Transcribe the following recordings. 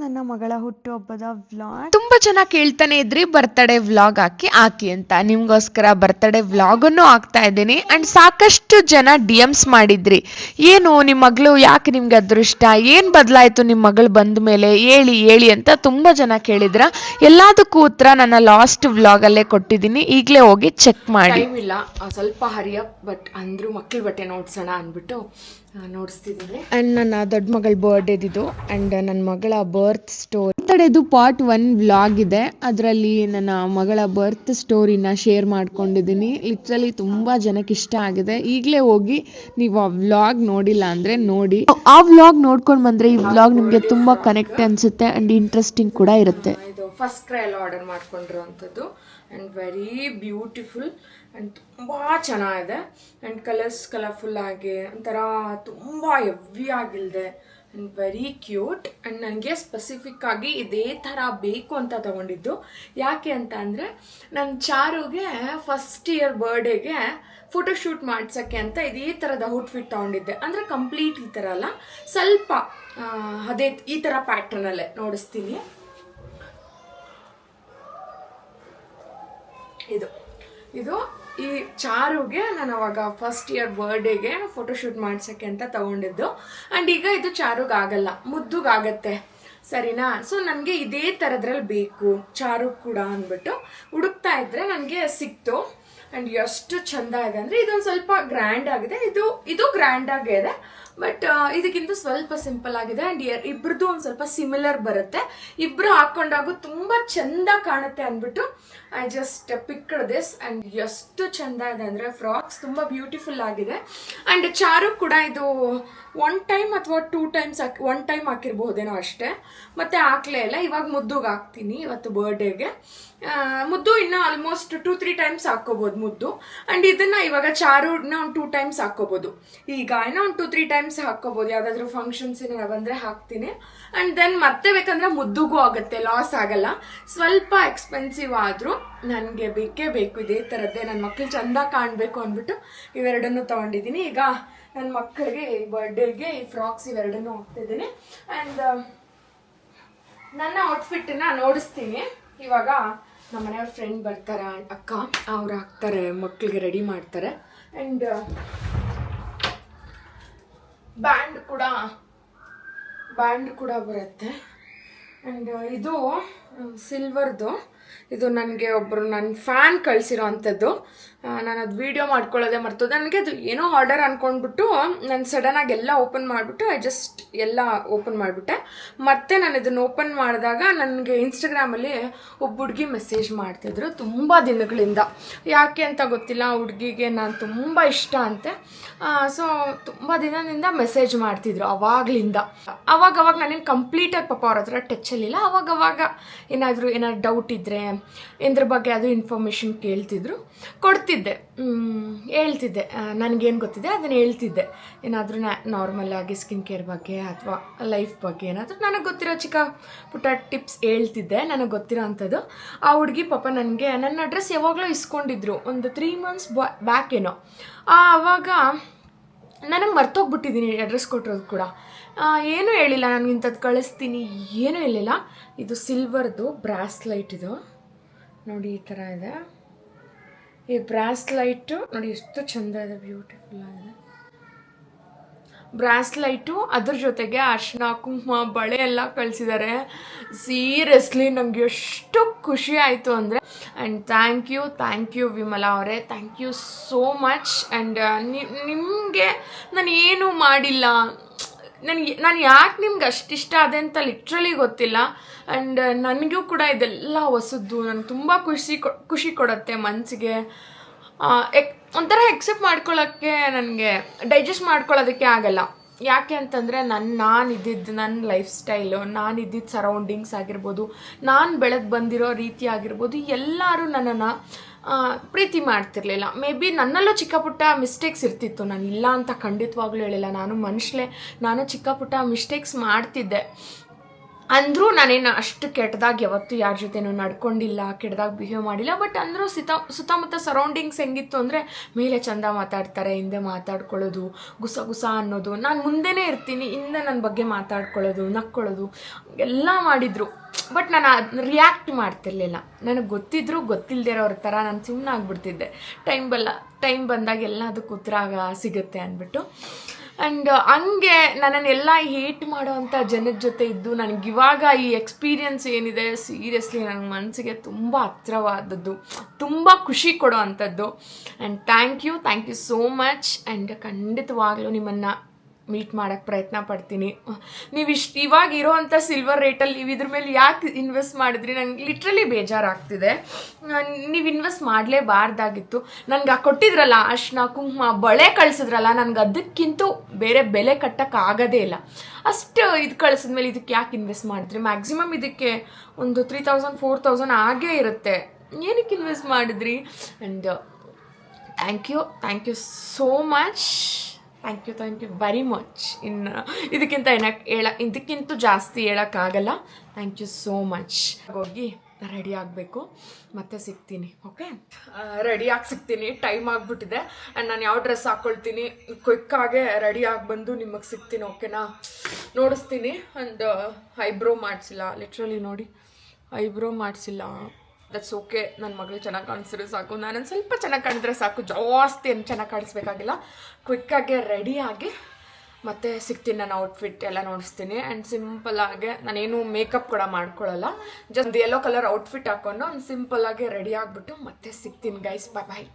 ನನ್ನ ಮಗಳ ಹುಟ್ಟುಹಬ್ಬದ ವ್ಲಾಗ್. ತುಂಬ ಜನ ಕೇಳ್ತಾನೆ ಇದ್ರಿ ಬರ್ತ್ಡೇ ವ್ಲಾಗ್ ಹಾಕಿ ಅಂತ. ನಿಮ್ಗೋಸ್ಕರ ಬರ್ತ್ಡೇ ವ್ಲಾಗನ್ನು ಹಾಕ್ತಾ ಇದ್ದೀನಿ. ಅಂಡ್ ಸಾಕಷ್ಟು ಜನ ಡಿ.ಎಮ್ಸ್ ಮಾಡಿದ್ರಿ, ಏನು ನಿಮ್ಮ ಮಗಳು ಯಾಕೆ ನಿಮ್ಗೆ ಅದೃಷ್ಟ, ಏನು ಬದಲಾಯಿತು ನಿಮ್ಮ ಮಗಳು ಬಂದ ಮೇಲೆ, ಹೇಳಿ ಅಂತ ತುಂಬ ಜನ ಕೇಳಿದ್ರ. ಎಲ್ಲದಕ್ಕೂ ಉತ್ತರ ನನ್ನ ಲಾಸ್ಟ್ ವ್ಲಾಗಲ್ಲೇ ಕೊಟ್ಟಿದ್ದೀನಿ, ಈಗಲೇ ಹೋಗಿ ಚೆಕ್ ಮಾಡಿ. ಟೈಮ್ ಇಲ್ಲ, ಸ್ವಲ್ಪ ಹರಿಯಪ್, ಬಟ್ ಅಂದರೂ ಮಕ್ಕಳ ಬಟ್ಟೆ ನೋಡ್ಸೋಣ ಅಂದ್ಬಿಟ್ಟು ನೋಡಿಸ್ತಿದ್ದೀನಿ. ಆ್ಯಂಡ್ ನನ್ನ ದೊಡ್ಡ ಮಗಳ ಬರ್ಡೇದಿದು ಆ್ಯಂಡ್ ನನ್ನ ಮಗಳ ಬರ್ತ್ ಸ್ಟೋರಿ ಬರ್ತಡೇದು ಪಾರ್ಟ್ 1 ವ್ಲಾಗ್ ಇದೆ. ಅದರಲ್ಲಿ ನನ್ನ ಮಗಳ ಬರ್ತ್ ಸ್ಟೋರಿನ ಶೇರ್ ಮಾಡ್ಕೊಂಡಿದ್ದೀನಿ. ಲಿಟ್ರಲಿ ತುಂಬ ಜನಕ್ಕೆ ಇಷ್ಟ ಆಗಿದೆ. ಈಗಲೇ ಹೋಗಿ ನೀವು ಆ ವ್ಲಾಗ್ ನೋಡಿಲ್ಲ ಅಂದರೆ ನೋಡಿ. ಆ ವ್ಲಾಗ್ ನೋಡ್ಕೊಂಡು ಬಂದರೆ ಈ ವ್ಲಾಗ್ ನಿಮಗೆ ತುಂಬ ಕನೆಕ್ಟ್ ಅನಿಸುತ್ತೆ ಆ್ಯಂಡ್ ಇಂಟ್ರೆಸ್ಟಿಂಗ್ ಕೂಡ ಇರುತ್ತೆ. ಇದು ಫಸ್ಟ್ ಕ್ರೈಯಲ್ಲಿ ಆರ್ಡರ್ ಮಾಡ್ಕೊಂಡಿರುವಂಥದ್ದು ಆ್ಯಂಡ್ ವೆರಿ ಬ್ಯೂಟಿಫುಲ್ ಆ್ಯಂಡ್ ತುಂಬ ಚೆನ್ನಾಗಿದೆ. ಆ್ಯಂಡ್ ಕಲರ್ಸ್ ಕಲರ್ಫುಲ್ ಆಗಿ ಒಂಥರ ತುಂಬ ಹೆವಿ ಆಗಿಲ್ದೆ ಆ್ಯಂಡ್ ವೆರಿ ಕ್ಯೂಟ್. ಆ್ಯಂಡ್ ನನಗೆ ಸ್ಪೆಸಿಫಿಕ್ ಆಗಿ ಇದೇ ಥರ ಬೇಕು ಅಂತ ತಗೊಂಡಿದ್ದು. ಯಾಕೆ ಅಂತ ಅಂದರೆ ನನ್ನ ಚಾರುಗೆ ಫಸ್ಟ್ ಇಯರ್ ಬರ್ಡೇಗೆ ಫೋಟೋಶೂಟ್ ಮಾಡ್ಸೋಕ್ಕೆ ಅಂತ ಇದೇ ಥರದ ಔಟ್ಫಿಟ್ ತೊಗೊಂಡಿದ್ದೆ. ಅಂದರೆ ಕಂಪ್ಲೀಟ್ ಈ ಥರ ಅಲ್ಲ, ಸ್ವಲ್ಪ ಅದೇ ಈ ಥರ ಪ್ಯಾಟ್ರನಲ್ಲೇ ನೋಡಿಸ್ತೀನಿ. ಇದು ಈ ಚಾರುಗೆ ನಾನು ಅವಾಗ ಫಸ್ಟ್ ಇಯರ್ ಬರ್ಡೇಗೆ ಫೋಟೋಶೂಟ್ ಮಾಡ್ಸೋಕ್ಕೆ ಅಂತ ತಗೊಂಡಿದ್ದು. ಆ್ಯಂಡ್ ಈಗ ಇದು ಚಾರುಗಾಗಲ್ಲ, ಮುದ್ದುಗಾಗತ್ತೆ, ಸರಿನಾ? ಸೊ ನನಗೆ ಇದೇ ಥರದ್ರಲ್ಲಿ ಬೇಕು ಚಾರು ಕೂಡ ಅಂದ್ಬಿಟ್ಟು ಹುಡುಕ್ತಾ ಇದ್ದರೆ ನನಗೆ ಸಿಕ್ತು. ಆ್ಯಂಡ್ ಎಷ್ಟು ಚೆಂದ ಇದೆ ಅಂದರೆ ಇದೊಂದು ಸ್ವಲ್ಪ ಗ್ರ್ಯಾಂಡ್ ಆಗಿದೆ, ಇದು ಗ್ರ್ಯಾಂಡ್ ಆಗೇ ಇದೆ, ಬಟ್ ಇದಕ್ಕಿಂತ ಸ್ವಲ್ಪ ಸಿಂಪಲ್ ಆಗಿದೆ. ಆ್ಯಂಡ್ ಇಬ್ರದ್ದು ಒಂದು ಸ್ವಲ್ಪ ಸಿಮಿಲರ್ ಬರುತ್ತೆ, ಇಬ್ಬರು ಹಾಕ್ಕೊಂಡಾಗೂ ತುಂಬ ಚೆಂದ ಕಾಣುತ್ತೆ ಅಂದ್ಬಿಟ್ಟು I just picked this. And ಎಷ್ಟು ಚೆಂದ ಇದೆ ಅಂದರೆ ಫ್ರಾಕ್ಸ್ ತುಂಬ ಬ್ಯೂಟಿಫುಲ್ ಆಗಿದೆ. ಆ್ಯಂಡ್ ಚಾರು ಕೂಡ ಇದು 1 ಟೈಮ್ ಅಥವಾ 2 ಟೈಮ್ಸ್ 1 ಟೈಮ್ ಹಾಕಿರ್ಬೋದೇನೋ ಅಷ್ಟೇ, ಮತ್ತೆ ಹಾಕ್ಲೇ ಇಲ್ಲ. ಇವಾಗ ಮುದ್ದುಗೆ ಹಾಕ್ತೀನಿ ಇವತ್ತು ಬರ್ಡೇಗೆ. ಮುದ್ದು ಇನ್ನು ಆಲ್ಮೋಸ್ಟ್ 2-3 ಟೈಮ್ಸ್ ಹಾಕ್ಕೋಬೋದು ಮುದ್ದು. ಆ್ಯಂಡ್ ಇದನ್ನು ಇವಾಗ ಚಾರುನ ಒಂದು 2 ಟೈಮ್ಸ್ ಹಾಕ್ಕೋಬೋದು. ಈಗ ಇನ್ನೂ ಒಂದು 2-3 ಟೈಮ್ಸ್ ಹಾಕ್ಕೋಬೋದು, ಯಾವುದಾದ್ರೂ ಫಂಕ್ಷನ್ಸ್ ಏನಾರ ಬಂದರೆ ಹಾಕ್ತೀನಿ. ಆ್ಯಂಡ್ ದೆನ್ ಮತ್ತೆ ಬೇಕಂದರೆ ಮುದ್ದುಗೂ ಆಗುತ್ತೆ, ಲಾಸ್ ಆಗಲ್ಲ. ಸ್ವಲ್ಪ ಎಕ್ಸ್ಪೆನ್ಸಿವ್ ಆದರೂ ನನಗೆ ಬೇಕೇ ಬೇಕು ಇದೇ ಥರದ್ದೇ, ನನ್ನ ಮಕ್ಕಳು ಚೆಂದ ಕಾಣಬೇಕು ಅಂದ್ಬಿಟ್ಟು ಇವೆರಡನ್ನೂ ತೊಗೊಂಡಿದ್ದೀನಿ. ಈಗ ನನ್ನ ಮಕ್ಕಳಿಗೆ ಈ ಬರ್ಡೇಗೆ ಈ ಫ್ರಾಕ್ಸ್ ಇವೆರಡನ್ನೂ ಹಾಕ್ತಿದ್ದೀನಿ. ಆ್ಯಂಡ್ ನನ್ನ ಔಟ್ಫಿಟ್ಟನ್ನು ನೋಡಿಸ್ತೀನಿ. ಇವಾಗ ನಮ್ಮ ಮನೆಯವ್ರ ಫ್ರೆಂಡ್ ಬರ್ತಾರೆ, ಅಕ್ಕ, ಅವ್ರು ಹಾಕ್ತಾರೆ, ಮಕ್ಕಳಿಗೆ ರೆಡಿ ಮಾಡ್ತಾರೆ. ಆ್ಯಂಡ್ ಬ್ಯಾಂಡ್ ಕೂಡ ಬರುತ್ತೆ. ಆ್ಯಂಡ್ ಇದು ಸಿಲ್ವರ್ದು, ಇದು ನನಗೆ ಒಬ್ಬರು ನನ್ನ ಫ್ಯಾನ್ ಕಳಿಸಿರೋ ಅಂಥದ್ದು. ನಾನು ಅದು ವೀಡಿಯೋ ಮಾಡ್ಕೊಳ್ಳೋದೇ ಮರ್ತೋದೆ. ನನಗೆ ಅದು ಏನೋ ಆರ್ಡರ್ ಅಂದ್ಕೊಂಡ್ಬಿಟ್ಟು ನಾನು ಸಡನ್ನಾಗಿ ಎಲ್ಲ ಓಪನ್ ಮಾಡಿಬಿಟ್ಟು ಎಲ್ಲ ಓಪನ್ ಮಾಡಿಬಿಟ್ಟೆ. ಮತ್ತೆ ನಾನು ಇದನ್ನು ಓಪನ್ ಮಾಡಿದಾಗ ನನಗೆ ಇನ್ಸ್ಟಾಗ್ರಾಮಲ್ಲಿ ಒಬ್ಬ ಹುಡುಗಿ ಮೆಸೇಜ್ ಮಾಡ್ತಿದ್ರು ತುಂಬ ದಿನಗಳಿಂದ. ಯಾಕೆ ಅಂತ ಗೊತ್ತಿಲ್ಲ, ಆ ಹುಡುಗಿಗೆ ನಾನು ತುಂಬ ಇಷ್ಟ ಅಂತೆ. ಸೊ ತುಂಬ ದಿನದಿಂದ ಮೆಸೇಜ್ ಮಾಡ್ತಿದ್ರು ಅವಾಗಲಿಂದ. ಅವಾಗ ನಾನೇನು ಕಂಪ್ಲೀಟಾಗಿ ಪಾಪ ಅವ್ರ ಹತ್ರ ಟಚ್ಚಲ್ಲಿಲ್ಲ. ಅವಾಗವಾಗ ಏನಾದರೂ ಡೌಟ್ ಇದ್ದರೆ ಇದ್ರ ಬಗ್ಗೆ ಅದು ಇನ್ಫಾರ್ಮೇಷನ್ ಕೇಳ್ತಿದ್ರು, ಕೊಡ್ತಿದ್ದೆ, ಹೇಳ್ತಿದ್ದೆ, ನನಗೇನು ಗೊತ್ತಿದೆ ಅದನ್ನು ಹೇಳ್ತಿದ್ದೆ. ಏನಾದರೂ ನಾರ್ಮಲ್ ಆಗಿ ಸ್ಕಿನ್ ಕೇರ್ ಬಗ್ಗೆ ಅಥವಾ ಲೈಫ್ ಬಗ್ಗೆ ಏನಾದರೂ ನನಗೆ ಗೊತ್ತಿರೋ ಚಿಕ್ಕ ಪುಟ್ಟ ಟಿಪ್ಸ್ ಹೇಳ್ತಿದ್ದೆ, ನನಗೆ ಗೊತ್ತಿರೋ ಅಂಥದ್ದು. ಆ ಹುಡುಗಿ ಪಾಪ ನನಗೆ ನನ್ನ ಅಡ್ರೆಸ್ ಯಾವಾಗಲೂ ಇಸ್ಕೊಂಡಿದ್ರು, ಒಂದು 3 ಮಂತ್ಸ್ ಬ್ಯಾಕ್ ಏನೋ. ಆವಾಗ ನನಗೆ ಮರ್ತೋಗ್ಬಿಟ್ಟಿದ್ದೀನಿ ಅಡ್ರೆಸ್ ಕೊಟ್ಟಿರೋದು ಕೂಡ. ಏನೂ ಹೇಳಿಲ್ಲ, ನನಗೆ ಇಂಥದ್ದು ಕಳಿಸ್ತೀನಿ ಏನೂ ಹೇಳಿಲ್ಲ. ಇದು ಸಿಲ್ವರ್ದು ಬ್ರಾಸ್ಲೈಟ್, ಇದು ನೋಡಿ ಈ ಥರ ಇದೆ. ಈ ಬ್ರಾಸ್ಲೈಟು ನೋಡಿ ಎಷ್ಟು ಚೆಂದ ಇದೆ, ಬ್ಯೂಟಿಫುಲ್ ಆಗಿದೆ ಬ್ರಾಸ್ಲೈಟು. ಅದ್ರ ಜೊತೆಗೆ ಅರ್ಶಿನ ಕುಂಕುಮ ಬಳೆ ಎಲ್ಲ ಕಳಿಸಿದ್ದಾರೆ. ಸೀರಿಯಸ್ಲಿ ನನಗೆ ಎಷ್ಟು ಖುಷಿ ಆಯಿತು ಅಂದರೆ. ಆ್ಯಂಡ್ ಥ್ಯಾಂಕ್ ಯು ವಿಮಲಾ ಅವರೇ, thank you so much. And ನಿಮಗೆ ನಾನು ಏನೂ ಮಾಡಿಲ್ಲ, ನಾನು ಯಾಕೆ ನಿಮ್ಗೆ ಅಷ್ಟಿಷ್ಟ ಅದೇ ಅಂತ ಲಿಟ್ರಲಿ ಗೊತ್ತಿಲ್ಲ. ಆ್ಯಂಡ್ ನನಗೂ ಕೂಡ ಇದೆಲ್ಲ ಹೊಸದ್ದು, ನನಗೆ ತುಂಬ ಖುಷಿ ಕೊಡುತ್ತೆ ಮನಸ್ಸಿಗೆ. ಒಂಥರ ಎಕ್ಸೆಪ್ಟ್ ಮಾಡ್ಕೊಳ್ಳೋಕ್ಕೆ, ನನಗೆ ಡೈಜೆಸ್ಟ್ ಮಾಡ್ಕೊಳ್ಳೋದಕ್ಕೆ ಆಗಲ್ಲ. ಯಾಕೆ ಅಂತಂದರೆ ನಾನು ಇದ್ದಿದ್ದು ನನ್ನ ಲೈಫ್ ಸ್ಟೈಲು, ನಾನು ಇದ್ದಿದ್ದು ಸರೌಂಡಿಂಗ್ಸ್ ಆಗಿರ್ಬೋದು, ನಾನು ಬೆಳೆದು ಬಂದಿರೋ ರೀತಿ ಆಗಿರ್ಬೋದು, ಎಲ್ಲರೂ ನನ್ನನ್ನು ಪ್ರೀತಿ ಮಾಡ್ತಿರ್ಲಿಲ್ಲ. ಮೇ ಬಿ ನನ್ನಲ್ಲೂ ಚಿಕ್ಕ ಪುಟ್ಟ ಮಿಸ್ಟೇಕ್ಸ್ ಇರ್ತಿತ್ತು, ನಾನು ಇಲ್ಲ ಅಂತ ಖಂಡಿತವಾಗ್ಲೂ ಹೇಳಿಲ್ಲ. ನಾನು ಮನುಷ್ಯಲೇ, ನಾನು ಚಿಕ್ಕ ಪುಟ್ಟ ಮಿಸ್ಟೇಕ್ಸ್ ಮಾಡ್ತಿದ್ದೆ. ಅಂದರೂ ನಾನೇನು ಅಷ್ಟು ಕೆಟ್ಟದಾಗಿ ಯಾವತ್ತೂ ಯಾರ ಜೊತೆನೂ ನಡ್ಕೊಂಡಿಲ್ಲ, ಕೆಟ್ಟದಾಗಿ ಬಿಹೇವ್ ಮಾಡಿಲ್ಲ. ಬಟ್ ಅಂದರೂ ಸುತ್ತಮುತ್ತ ಸರೌಂಡಿಂಗ್ಸ್ ಹೆಂಗಿತ್ತು ಅಂದರೆ, ಮೇಲೆ ಚಂದ ಮಾತಾಡ್ತಾರೆ, ಹಿಂದೆ ಮಾತಾಡ್ಕೊಳ್ಳೋದು, ಗುಸ ಗುಸ ಅನ್ನೋದು, ನಾನು ಮುಂದೆನೇ ಇರ್ತೀನಿ, ಹಿಂದೆ ನನ್ನ ಬಗ್ಗೆ ಮಾತಾಡ್ಕೊಳ್ಳೋದು, ನಕ್ಕೊಳ್ಳೋದು ಎಲ್ಲ ಮಾಡಿದರು. ಬಟ್ ನಾನು ರಿಯಾಕ್ಟ್ ಮಾಡ್ತಿರ್ಲಿಲ್ಲ. ನನಗೆ ಗೊತ್ತಿದ್ರು ಗೊತ್ತಿಲ್ಲದೆ ಇರೋರ ಥರ ನಾನು ಸುಮ್ಮನೆ ಆಗ್ಬಿಡ್ತಿದ್ದೆ. ಟೈಮ್ ಬಂದಾಗೆಲ್ಲ ಅದಕ್ಕೆ ಉತ್ತರ ಸಿಗುತ್ತೆ ಅಂದ್ಬಿಟ್ಟು. ಆ್ಯಂಡ್ ಹಂಗೆ ನನ್ನನ್ನೆಲ್ಲ ಹೇಟ್ ಮಾಡೋವಂಥ ಜನದ ಜೊತೆ ಇದ್ದು ನನಗಿವಾಗ ಈ ಎಕ್ಸ್ಪೀರಿಯನ್ಸ್ ಏನಿದೆ ಸೀರಿಯಸ್ಲಿ ನನ್ನ ಮನಸ್ಸಿಗೆ ತುಂಬ ಹತ್ತಿರವಾದದ್ದು, ತುಂಬ ಖುಷಿ ಕೊಡೋ ಅಂಥದ್ದು. And thank you so much. And ಖಂಡಿತವಾಗ್ಲೂ ನಿಮ್ಮನ್ನು ಮೀಟ್ ಮಾಡೋಕ್ಕೆ ಪ್ರಯತ್ನ ಪಡ್ತೀನಿ. ನೀವು ಇವಾಗ ಇರೋವಂಥ ಸಿಲ್ವರ್ ರೇಟಲ್ಲಿ ನೀವು ಇದ್ರ ಮೇಲೆ ಯಾಕೆ ಇನ್ವೆಸ್ಟ್ ಮಾಡಿದ್ರಿ? ನಂಗೆ ಲಿಟ್ರಲಿ ಬೇಜಾರಾಗ್ತಿದೆ. ನೀವು ಇನ್ವೆಸ್ಟ್ ಮಾಡಲೇಬಾರ್ದಾಗಿತ್ತು. ನನಗೆ ಕೊಟ್ಟಿದ್ರಲ್ಲ ಅರ್ಶಿನ ಕುಂಕುಮ ಬಳೆ ಕಳಿಸಿದ್ರಲ್ಲ, ನನಗೆ ಅದಕ್ಕಿಂತ ಬೇರೆ ಬೆಲೆ ಕಟ್ಟೋಕ್ಕಾಗೋದೇ ಇಲ್ಲ. ಅಷ್ಟು ಇದು ಕಳಿಸಿದ್ಮೇಲೆ ಇದಕ್ಕೆ ಯಾಕೆ ಇನ್ವೆಸ್ಟ್ ಮಾಡಿದ್ರಿ? ಮ್ಯಾಕ್ಸಿಮಮ್ ಇದಕ್ಕೆ ಒಂದು 3000-4000 ಆಗೇ ಇರುತ್ತೆ. ಏನಕ್ಕೆ ಇನ್ವೆಸ್ಟ್ ಮಾಡಿದ್ರಿ? And thank you so much. Thank you very much. ಇದಕ್ಕಿಂತ ಜಾಸ್ತಿ ಹೇಳೋಕ್ಕಾಗಲ್ಲ. Thank you so much. ಹೋಗಿ ರೆಡಿ ಆಗಬೇಕು, ಮತ್ತೆ ಸಿಗ್ತೀನಿ. ಓಕೆ, ರೆಡಿಯಾಗಿ ಸಿಗ್ತೀನಿ. ಟೈಮ್ ಆಗಿಬಿಟ್ಟಿದೆ. ಆ್ಯಂಡ್ ನಾನು ಯಾವ ಡ್ರೆಸ್ ಹಾಕ್ಕೊಳ್ತೀನಿ ಕ್ವಿಕ್ಕಾಗೆ ರೆಡಿ ಆಗಿ ಬಂದು ನಿಮಗೆ ಸಿಗ್ತೀನಿ. ಓಕೆನಾ? ನೋಡಿಸ್ತೀನಿ. ಆ್ಯಂಡ್ ಐಬ್ರೋ ಮಾಡಿಸಿಲ್ಲ, ಲಿಟ್ರಲಿ ನೋಡಿ ಐಬ್ರೋ ಮಾಡಿಸಿಲ್ಲ. That's okay. ನನ್ನ ಮಗಳು ಚೆನ್ನಾಗಿ ಕಾಣಿಸಿದ್ರೆ ಸಾಕು, ನಾನೊಂದು ಸ್ವಲ್ಪ ಚೆನ್ನಾಗಿ ಕಾಣಿದ್ರೆ ಸಾಕು, ಜಾಸ್ತಿ ಏನು ಚೆನ್ನಾಗಿ ಕಾಣಿಸ್ಬೇಕಾಗಿಲ್ಲ. ಕ್ವಿಕ್ಕಾಗೆ ರೆಡಿಯಾಗಿ ಮತ್ತೆ ಸಿಗ್ತೀನಿ. ನಾನು ಔಟ್ಫಿಟ್ ಎಲ್ಲ ನೋಡಿಸ್ತೀನಿ. ಆ್ಯಂಡ್ ಸಿಂಪಲ್ಲಾಗೆ ನಾನೇನು ಮೇಕಪ್ ಕೂಡ ಮಾಡ್ಕೊಳ್ಳಲ್ಲ. ಜಸ್ಟ್ ಒಂದು ಯೆಲ್ಲೋ ಕಲರ್ ಔಟ್ಫಿಟ್ ಹಾಕ್ಕೊಂಡು ಒಂದು ಸಿಂಪಲ್ಲಾಗಿ ರೆಡಿ ಆಗಿಬಿಟ್ಟು ಮತ್ತೆ ಸಿಗ್ತೀನಿ ಗೈಸ್. ಬಾಯ್.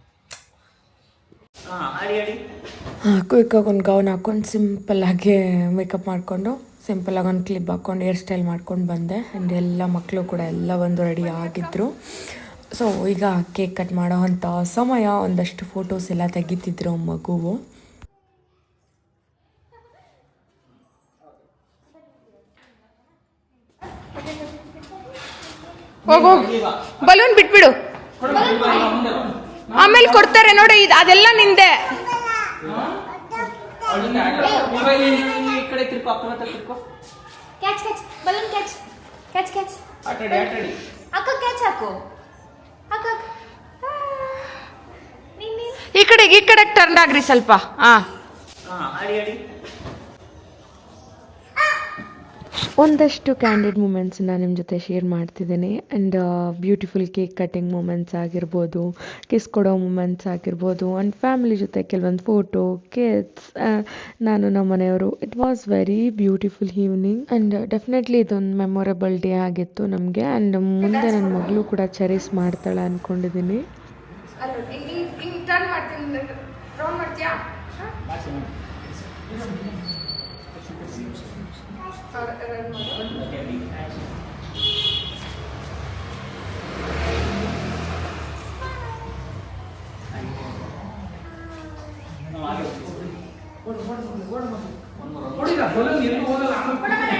ಕ್ವಿಕ್ಕಾಗಿ ಒಂದು ಗೌನ್ ಹಾಕ್ಕೊಂಡು ಸಿಂಪಲ್ಲಾಗಿ ಮೇಕಪ್ ಮಾಡಿಕೊಂಡು ಸಿಂಪಲಾಗಿ ಒಂದು ಕ್ಲಿಪ್ ಹಾಕ್ಕೊಂಡು ಹೇರ್ ಸ್ಟೈಲ್ ಮಾಡ್ಕೊಂಡು ಬಂದೆ. ಆ್ಯಂಡ್ ಎಲ್ಲ ಮಕ್ಕಳು ಕೂಡ ಎಲ್ಲ ಒಂದು ರೆಡಿ ಆಗಿದ್ದರು. ಸೊ ಈಗ ಕೇಕ್ ಕಟ್ ಮಾಡೋ ಅಂಥ ಸಮಯ. ಒಂದಷ್ಟು ಫೋಟೋಸ್ ಎಲ್ಲ ತೆಗಿತಿದ್ರು ಮಗುವು. ಹೋಗು, ಬಲೂನ್ ಬಿಟ್ಬಿಡು, ಆಮೇಲೆ ಕೊಡ್ತಾರೆ ನೋಡಿ. ಅದೆಲ್ಲ ನಿಂದೆ. ಈ ಕಡೆ ಟರ್ನ್ ಆಗ್ರಿ ಸ್ವಲ್ಪ. ಒಂದಷ್ಟು ಕ್ಯಾಂಡಿಡ್ ಮೂಮೆಂಟ್ಸನ್ನ ನಿಮ್ಮ ಜೊತೆ ಶೇರ್ ಮಾಡ್ತಿದ್ದೀನಿ. And beautiful cake cutting moments ಆಗಿರ್ಬೋದು, ಕಿಸ್ ಕೊಡೋ ಮೂಮೆಂಟ್ಸ್ ಆಗಿರ್ಬೋದು, ಆ್ಯಂಡ್ ಫ್ಯಾಮಿಲಿ ಜೊತೆ ಕೆಲವೊಂದು ಫೋಟೋ, ಕಿಡ್ಸ್, ನಾನು ನಮ್ಮ ಮನೆಯವರು. It was very beautiful evening. And definitely ಇದೊಂದು ಮೆಮೊರೇಬಲ್ ಡೇ ಆಗಿತ್ತು ನಮಗೆ. ಆ್ಯಂಡ್ ಮುಂದೆ ನನ್ನ ಮಗಳು ಕೂಡ ಚೆರಿಸ್ ಮಾಡ್ತಾಳೆ ಅಂದ್ಕೊಂಡಿದ್ದೀನಿ.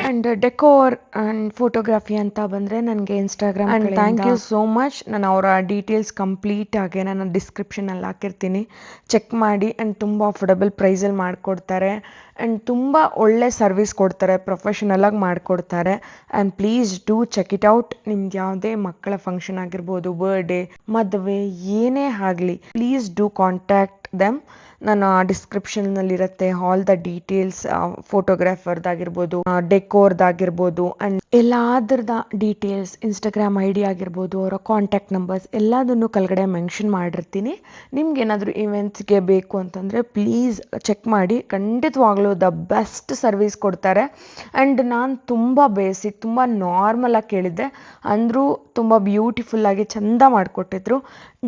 ಆ್ಯಂಡ್ ಡೆಕೋರ್ ಆ್ಯಂಡ್ ಫೋಟೋಗ್ರಫಿ ಅಂತ ಬಂದರೆ ನನಗೆ Instagram. And thank you so much. ನಾನು ಅವರ ಡೀಟೇಲ್ಸ್ ಕಂಪ್ಲೀಟಾಗಿ ನಾನು ಡಿಸ್ಕ್ರಿಪ್ಷನಲ್ಲಿ ಹಾಕಿರ್ತೀನಿ, ಚೆಕ್ ಮಾಡಿ. ಆ್ಯಂಡ್ ತುಂಬ ಅಫೋರ್ಡಬಲ್ ಪ್ರೈಸಲ್ಲಿ ಮಾಡಿಕೊಡ್ತಾರೆ. ಆ್ಯಂಡ್ ತುಂಬ ಒಳ್ಳೆ ಸರ್ವಿಸ್ ಕೊಡ್ತಾರೆ, ಪ್ರೊಫೆಷನಲಾಗಿ ಮಾಡಿಕೊಡ್ತಾರೆ. And please do check it out. ನಿಮ್ದು ಯಾವುದೇ ಮಕ್ಕಳ ಫಂಕ್ಷನ್ ಆಗಿರ್ಬೋದು, ಬರ್ಡೇ, ಮದುವೆ, ಏನೇ ಆಗಲಿ, ಪ್ಲೀಸ್ ಡೂ ಕಾಂಟ್ಯಾಕ್ಟ್ ದೆಮ್. ನಾನು ಡಿಸ್ಕ್ರಿಪ್ಷನ್ನಲ್ಲಿರುತ್ತೆ ಆಲ್ ದ ಡೀಟೇಲ್ಸ್, ಫೋಟೋಗ್ರಾಫರ್ದಾಗಿರ್ಬೋದು, ಡೆಕೋರ್ದಾಗಿರ್ಬೋದು, ಆ್ಯಂಡ್ ಎಲ್ಲಾದ್ರದ ಡೀಟೇಲ್ಸ್, ಇನ್ಸ್ಟಾಗ್ರಾಮ್ ID ಆಗಿರ್ಬೋದು, ಅವರ ಕಾಂಟ್ಯಾಕ್ಟ್ ನಂಬರ್ಸ್ ಎಲ್ಲದನ್ನು ಕೆಳಗಡೆ ಮೆನ್ಷನ್ ಮಾಡಿರ್ತೀನಿ. ನಿಮ್ಗೇನಾದರೂ ಇವೆಂಟ್ಸ್ಗೆ ಬೇಕು ಅಂತಂದರೆ ಪ್ಲೀಸ್ ಚೆಕ್ ಮಾಡಿ. ಖಂಡಿತವಾಗ್ಲೂ ದ ಬೆಸ್ಟ್ ಸರ್ವಿಸ್ ಕೊಡ್ತಾರೆ. ಆ್ಯಂಡ್ ನಾನು ತುಂಬ ಬೇಸಿಕ್, ತುಂಬ ನಾರ್ಮಲಾಗಿ ಕೇಳಿದ್ದೆ, ಅಂದರೂ ತುಂಬ ಬ್ಯೂಟಿಫುಲ್ಲಾಗಿ ಚೆಂದ ಮಾಡಿಕೊಟ್ಟಿದ್ರು.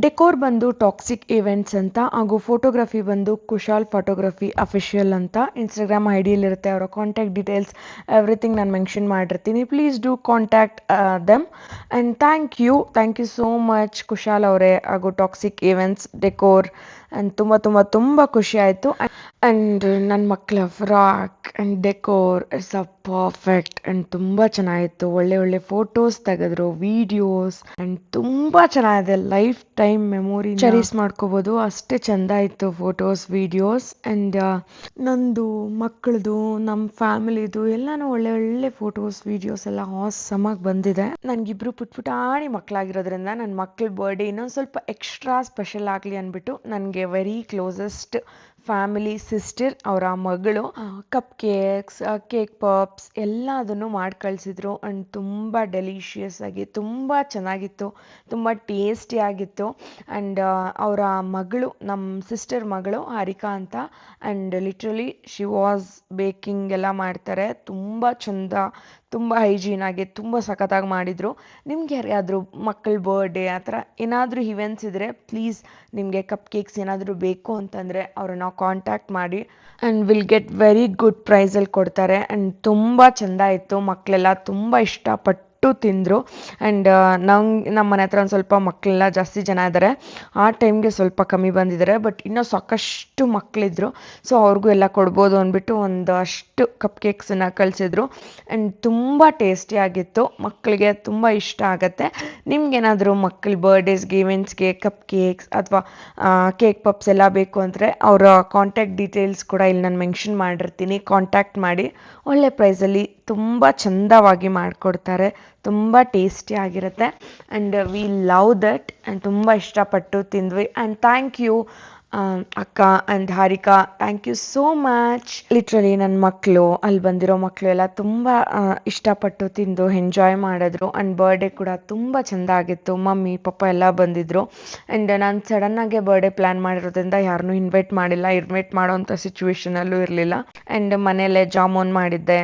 ಡೆಕೋರ್ ಬಂದು ಟಾಕ್ಸಿಕ್ ಇವೆಂಟ್ಸ್ ಅಂತ, ಹಾಗೂ ಫೋಟೋಗ್ರಫಿ ಬಂದು ಕುಶಾಲ್ ಫೋಟೋಗ್ರಫಿ ಅಫಿಷಿಯಲ್ ಅಂತ. ಇನ್ಸ್ಟಾಗ್ರಾಮ್ IDಯಲ್ಲಿರುತ್ತೆ ಅವರ ಕಾಂಟ್ಯಾಕ್ಟ್ ಡೀಟೇಲ್ಸ್, ಎವ್ರಿಥಿಂಗ್ ನಾನು ಮೆನ್ಷನ್ ಮಾಡಿರ್ತೀನಿ. Please do contact them. And thank you so much Kushal ಅವರೇ, ಹಾಗೂ ಟಾಕ್ಸಿಕ್ ಇವೆಂಟ್ಸ್, ಡೆಕೋರ್. ಆ್ಯಂಡ್ ತುಂಬ ಖುಷಿ ಆಯಿತು. ಆ್ಯಂಡ್ ನನ್ನ ಮಕ್ಕಳ frock and decor it's a perfect and ತುಂಬ ಚೆನ್ನಾಗಿತ್ತು. ಒಳ್ಳೆ ಒಳ್ಳೆ ಫೋಟೋಸ್ ತೆಗೆದ್ರು, ವಿಡಿಯೋಸ್ ಆ್ಯಂಡ್ ತುಂಬ ಚೆನ್ನಾಗಿದೆ. ಲೈಫ್ ಟೈಮ್ ಮೆಮೊರಿ ಚೆರೀಸ್ ಮಾಡ್ಕೋಬೋದು, ಅಷ್ಟೇ ಚೆಂದ ಇತ್ತು ಫೋಟೋಸ್, ವಿಡಿಯೋಸ್ ಆ್ಯಂಡ್ ನಂದು ಮಕ್ಕಳದು, ನಮ್ಮ ಫ್ಯಾಮಿಲಿದು ಎಲ್ಲನೂ ಒಳ್ಳೆ ಒಳ್ಳೆ ಫೋಟೋಸ್, ವಿಡಿಯೋಸ್ ಎಲ್ಲ ಆಸಮಾಗಿ ಬಂದಿದೆ. ನನಗಿಬ್ರು ಪುಟಾಣಿ ಮಕ್ಕಳಾಗಿರೋದ್ರಿಂದ ನನ್ನ ಮಕ್ಕಳ ಬರ್ಡೇ ಇನ್ನೊಂದು ಸ್ವಲ್ಪ ಎಕ್ಸ್ಟ್ರಾ ಸ್ಪೆಷಲ್ ಆಗಲಿ ಅಂದ್ಬಿಟ್ಟು ನನಗೆ ವೆರಿ ಕ್ಲೋಸೆಸ್ಟ್ ಫ್ಯಾಮಿಲಿ ಸಿಸ್ಟರ್ ಅವರ ಮಗಳು ಕಪ್ ಕೇಕ್ಸ್, ಕೇಕ್ ಪಪ್ಸ್ ಎಲ್ಲದನ್ನು ಮಾಡಿ ಕಳಿಸಿದ್ರು. ಆ್ಯಂಡ್ ತುಂಬ ಡೆಲಿಷಿಯಸ್ ಆಗಿ ತುಂಬ ಚೆನ್ನಾಗಿತ್ತು, ತುಂಬ ಟೇಸ್ಟಿ ಆಗಿತ್ತು. ಆ್ಯಂಡ್ ಅವರ ಮಗಳು, ನಮ್ಮ ಸಿಸ್ಟರ್ ಮಗಳು ಹಾರಿಕಾ ಅಂತ, and literally she was baking ಎಲ್ಲ ಮಾಡ್ತಾರೆ, ತುಂಬ ಚಂದ, ತುಂಬ ಹೈಜೀನ್ ಆಗಿ ತುಂಬ ಸಖತ್ತಾಗಿ ಮಾಡಿದರು. ನಿಮ್ಗೆ ಯಾರಿಗಾದರೂ ಮಕ್ಕಳ ಬರ್ಡೇ ಆ ಥರ ಏನಾದರೂ ಇವೆಂಟ್ಸ್ ಇದ್ದರೆ ಪ್ಲೀಸ್ ನಿಮಗೆ ಕಪ್ ಕೇಕ್ಸ್ ಏನಾದರೂ ಬೇಕು ಅಂತಂದರೆ ಅವರನ್ನು ಕಾಂಟ್ಯಾಕ್ಟ್ ಮಾಡಿ and will get very good ಪ್ರೈಸಲ್ಲಿ ಕೊಡ್ತಾರೆ. ಆ್ಯಂಡ್ ತುಂಬ ಚೆಂದ ಇತ್ತು, ಮಕ್ಕಳೆಲ್ಲ ತುಂಬ ಇಷ್ಟಪಟ್ಟು ತಿಂದರು. ಆ್ಯಂಡ್ ನಮ್ಮ ಮನೆ ಹತ್ರ ಒಂದು ಸ್ವಲ್ಪ ಮಕ್ಕಳೆಲ್ಲ ಜಾಸ್ತಿ ಜನ ಇದ್ದಾರೆ, ಆ ಟೈಮ್ಗೆ ಸ್ವಲ್ಪ ಕಮ್ಮಿ ಬಂದಿದ್ದಾರೆ, ಬಟ್ ಇನ್ನೂ ಸಾಕಷ್ಟು ಮಕ್ಕಳಿದ್ರು, ಸೊ ಅವ್ರಿಗೂ ಎಲ್ಲ ಕೊಡ್ಬೋದು ಅಂದ್ಬಿಟ್ಟು ಒಂದಷ್ಟು ಕಪ್ ಕೇಕ್ಸನ್ನು ಕಳಿಸಿದ್ರು. ಆ್ಯಂಡ್ ತುಂಬ ಟೇಸ್ಟಿಯಾಗಿತ್ತು, ಮಕ್ಕಳಿಗೆ ತುಂಬ ಇಷ್ಟ ಆಗುತ್ತೆ. ನಿಮ್ಗೇನಾದರೂ ಮಕ್ಕಳ ಬರ್ಡೇಸ್ಗೆ, ಇವೆಂಟ್ಸ್ಗೆ ಕಪ್ ಕೇಕ್ಸ್ ಅಥವಾ ಕೇಕ್ ಪಪ್ಸ್ ಎಲ್ಲ ಬೇಕು ಅಂದರೆ ಅವರ ಕಾಂಟ್ಯಾಕ್ಟ್ ಡೀಟೇಲ್ಸ್ ಕೂಡ ಇಲ್ಲಿ ನಾನು ಮೆನ್ಷನ್ ಮಾಡಿರ್ತೀನಿ, ಕಾಂಟ್ಯಾಕ್ಟ್ ಮಾಡಿ. ಒಳ್ಳೆ ಪ್ರೈಸಲ್ಲಿ ತುಂಬ ಚಂದವಾಗಿ ಮಾಡಿಕೊಡ್ತಾರೆ, ತುಂಬ ಟೇಸ್ಟಿ ಆಗಿರುತ್ತೆ. And we love that and ತುಂಬ ಇಷ್ಟಪಟ್ಟು ತಿಂದ್ವಿ. ಆ್ಯಂಡ್ ಥ್ಯಾಂಕ್ ಯು ಅಕ್ಕ and Harika, thank you so much. Literally ನನ್ನ ಮಕ್ಕಳು, ಅಲ್ಲಿ ಬಂದಿರೋ ಮಕ್ಕಳು ಎಲ್ಲ ತುಂಬ ಇಷ್ಟಪಟ್ಟು ತಿಂದು ಎಂಜಾಯ್ ಮಾಡಿದ್ರು. ಆ್ಯಂಡ್ ಬರ್ಡೇ ಕೂಡ ತುಂಬ ಚೆಂದ ಆಗಿತ್ತು, ಮಮ್ಮಿ ಪಪ್ಪ ಎಲ್ಲ ಬಂದಿದ್ದರು. ಆ್ಯಂಡ್ ನಾನು ಸಡನ್ನಾಗೆ ಬರ್ಡೇ ಪ್ಲ್ಯಾನ್ ಮಾಡಿರೋದ್ರಿಂದ ಯಾರನ್ನೂ ಇನ್ವೈಟ್ ಮಾಡಿಲ್ಲ, ಇನ್ವೈಟ್ ಮಾಡೋವಂಥ ಸಿಚುವೇಶನಲ್ಲೂ ಇರಲಿಲ್ಲ. ಆ್ಯಂಡ್ ಮನೆಯಲ್ಲೇ ಜಾಮೂನ್ ಮಾಡಿದ್ದೆ,